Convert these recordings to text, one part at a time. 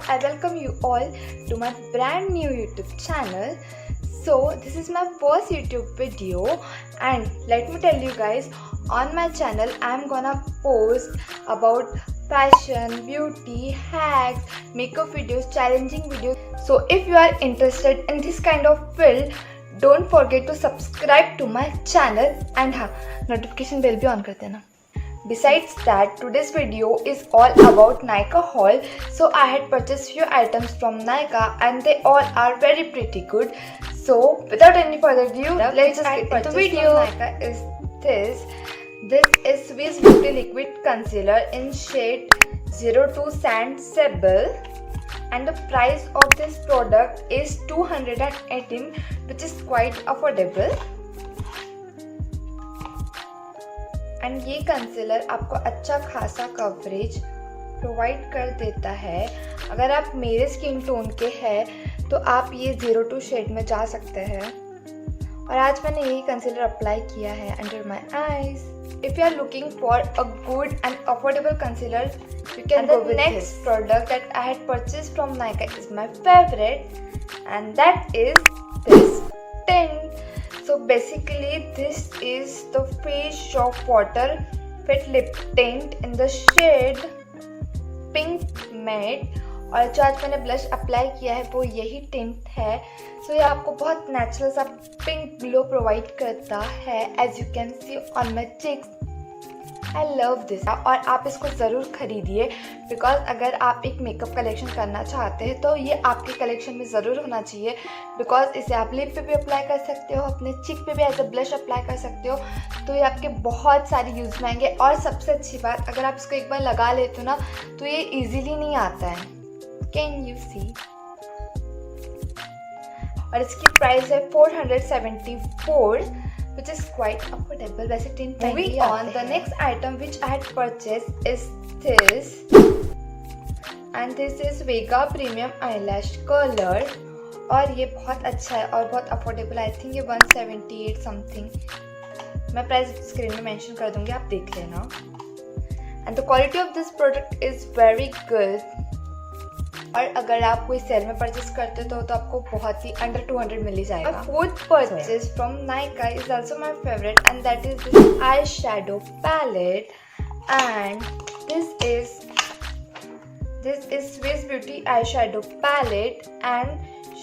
I welcome you all to my brand new YouTube channel. So this is my first YouTube video, and let me tell you guys, on my channel I'm gonna post about fashion, beauty, hacks, makeup videos, challenging videos. So if you are interested in this kind of field, don't forget to subscribe to my channel and notification bell भी on कर देना. Besides that, today's video is all about Nykaa haul. So I had purchased few items from Nykaa and they all are very pretty good. So without any further ado, let's just get into the video. Nykaa is this. This is Swiss Beauty Liquid Concealer in shade 02 Sand Sable. And the price of this product is 218, which is quite affordable. And ये concealer आपको अच्छा खासा coverage provide कर देता है. अगर आप मेरे स्किन टोन के हैं तो आप ये 02 शेड में जा सकते हैं. और आज मैंने यही कंसीलर अप्लाई किया है under my eyes. If you are looking for a good and affordable concealer, you can go with next product that I had purchased from Nykaa is my favorite, and that is this tint. So basically this is the Face Shop Water Fit Lip Tint in the shade Pink Matte. और जो आज मैंने blush apply किया है वो यही tint है. सो ये आपको बहुत नेचुरल सा पिंक ग्लो प्रोवाइड करता है, as you can see on my cheeks. I love this. और आप इसको ज़रूर खरीदिए, बिकॉज अगर आप एक मेकअप कलेक्शन करना चाहते हैं तो ये आपके कलेक्शन में ज़रूर होना चाहिए. बिकॉज इसे आप लिप पे भी अप्लाई कर सकते हो, अपने चिक पे भी एज अ ब्लश अप्लाई कर सकते हो. तो ये आपके बहुत सारे यूज़ में आएंगे. और सबसे अच्छी बात, अगर आप इसको एक बार लगा लेते हो ना तो ये ईजीली नहीं आता है. कैन यू सी. और इसकी प्राइस है 474, which is quite affordable. वैसे tint moving on, the next item which I had purchased is this, and this is Vega Premium Eyelash Curler. और ये बहुत अच्छा है और बहुत affordable. I think ये 178 something. मैं प्राइस स्क्रीन में मेंशन कर दूंगी, आप देख लेना. And the quality of this product is very good. और अगर आप कोई सेल में परचेस करते तो आपको बहुत ही अंडर 200 मिल ही जाएगा. Fourth purchase from Nykaa is also my favourite, and that is this eye shadow palette. And this is Swiss beauty eye shadow palette, and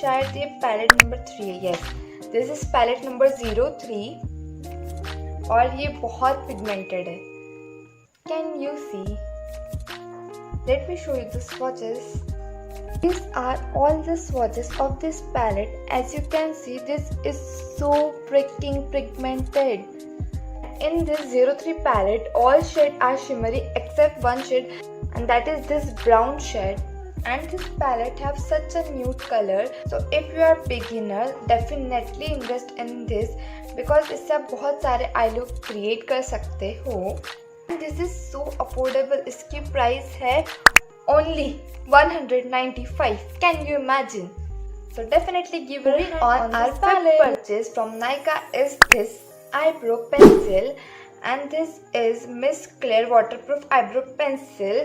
शायद ये पैलेट नंबर 3 है. Yes, this is palette number 03. और ये बहुत pigmented है. Can you see. Let me show you the swatches. These are all the swatches of this palette. As you can see, this is so freaking pigmented. In this 03 palette, all shades are shimmery except one shade, and that is this brown shade. And this palette have such a nude color. So if you are beginner, definitely invest in this, because इससे आप बहुत सारे eye look create कर सकते हो. This is so affordable. इसकी price है only 195. Can you imagine? So definitely give it on our palette. Purchase from Nykaa is this eyebrow pencil, and this is Miss Claire waterproof eyebrow pencil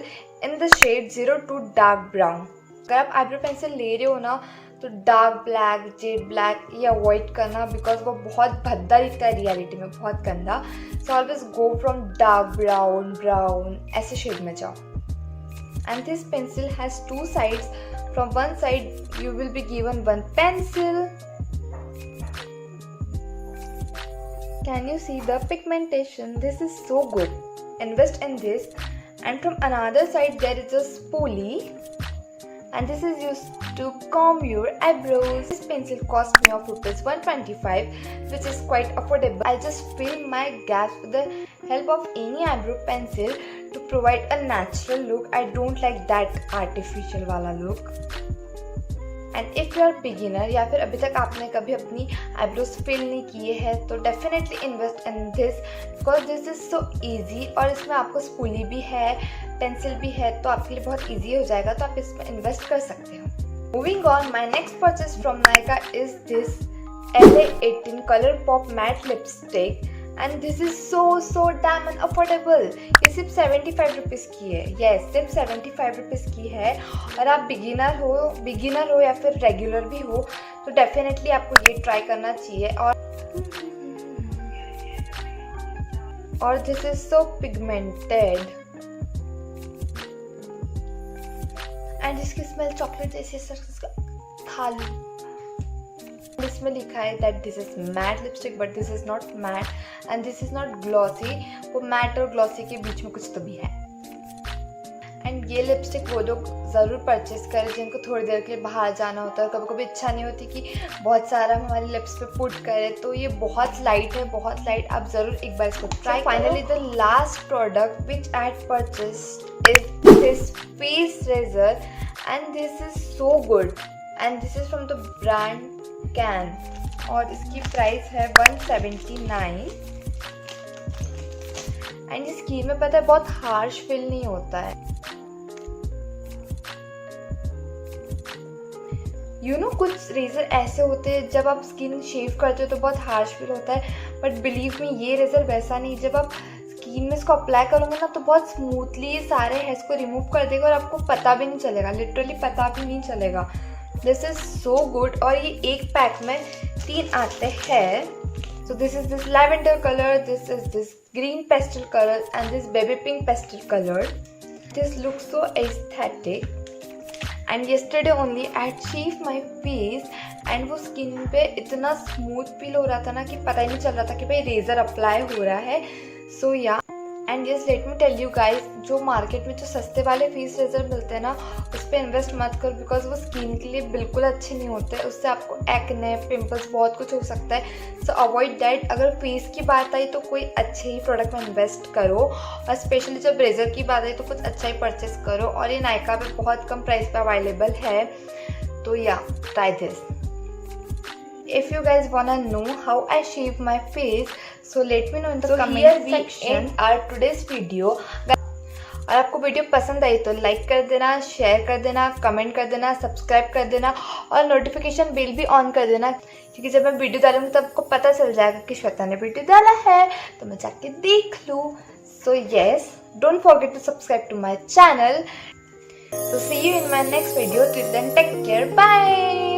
in the shade 02 dark brown. अगर आप eyebrow pencil ले रहे हो ना तो dark black, Z black ये avoid करना, because वो बहुत भद्दा दिखता है रियलिटी में, बहुत गंदा. So always go from dark brown ऐसे शेड में जाओ. And this pencil has two sides. From one side you will be given one pencil. Can you see the pigmentation? This is so good. Invest in this. And from another side there is a spoolie, and this is used to comb your eyebrows. This pencil cost me of rupees 125, which is quite affordable. I just fill my gaps with the help of any eyebrow pencil to provide a natural look. I don't like that artificial वाला look. And if you are beginner या फिर अभी तक आपने कभी अपनी eyebrows fill नहीं किए हैं तो definitely invest in this, because this is so easy. और इसमें आपको spoolie भी है, पेंसिल भी है, तो आपके लिए बहुत easy हो जाएगा, तो आप इसमें invest कर सकते हो. Moving on, my next purchase from Nykaa is this LA 18 Color Pop Matte Lipstick. And this is so damn affordable. ये सिर्फ 75 रुपीज़ की है। यस, सिर्फ 75 रुपीज़ की है। और आप बिगिनर हो या फिर रेगुलर भी हो तो डेफिनेटली आपको ये ट्राई करना चाहिए। और this is so pigmented and इसकी स्मेल चॉकलेट जैसी है। खा लो। इसमें लिखा है that this is matte lipstick but this is not matte and this is not glossy. वो मैट और ग्लॉसी के बीच में कुछ तो भी है। एंड ये लिपस्टिक वो लोग ज़रूर परचेज करें जिनको थोड़ी देर के लिए बाहर जाना होता है। कभी कभी इच्छा नहीं होती कि बहुत सारा हमारी लिप्स पे पुट करें, तो ये बहुत लाइट है, बहुत लाइट। आप ज़रूर एक बार इसको try. Finally the last product which I had purchased is this face razor and this is so good and this is from the brand कैन और इसकी प्राइस है 179। एंड इस स्किन में पता है बहुत हार्श फील नहीं होता है। कुछ रेजर ऐसे होते हैं जब आप स्किन शेव करते हो तो बहुत हार्श फील होता है, बट बिलीव मी ये रेजर वैसा नहीं। जब आप स्किन में इसको अप्लाई करोगे ना तो बहुत स्मूथली सारे हेयर्स को रिमूव कर देगा और आपको पता भी नहीं चलेगा, लिटरली पता भी नहीं चलेगा। This is so good. और ये एक पैक में 3 आते हैं। So this is this lavender colour, this is this green pastel colour and this baby pink pastel colour. This looks so aesthetic and yesterday only I shave my face and वो skin पे इतना smooth feel हो रहा था ना कि पता ही नहीं चल रहा था कि भाई रेजर अप्लाई हो रहा है। So yeah and yes let me tell you guys, जो मार्केट में जो सस्ते वाले फेस रेजर मिलते हैं ना उस पर इन्वेस्ट मत करो बिकॉज वो स्किन के लिए बिल्कुल अच्छे नहीं होते। उससे आपको एक्ने, पिंपल्स बहुत कुछ हो सकता है। सो अवॉइड दैट। अगर फेस की बात आई तो कोई अच्छे ही प्रोडक्ट में इन्वेस्ट करो और स्पेशली जब रेजर की बात आई तो कुछ अच्छा ही परचेस करो। और ये नायका पे बहुत कम प्राइस पे अवेलेबल है। तो या try this. If you guys wanna know how I shave my face, so let me know in the comment section. Our today's video. और आपको वीडियो पसंद आई तो लाइक कर देना, शेयर कर देना, कमेंट कर देना, सब्सक्राइब कर देना और नोटिफिकेशन बेल भी ऑन कर देना, क्योंकि जब मैं वीडियो डालूंगी तो आपको पता चल जाएगा कि श्वेता ने वीडियो डाला है तो मैं जाके देख लूँ। So yes, don't forget to subscribe to my channel. So see you in my next video. Till then, take care. Bye.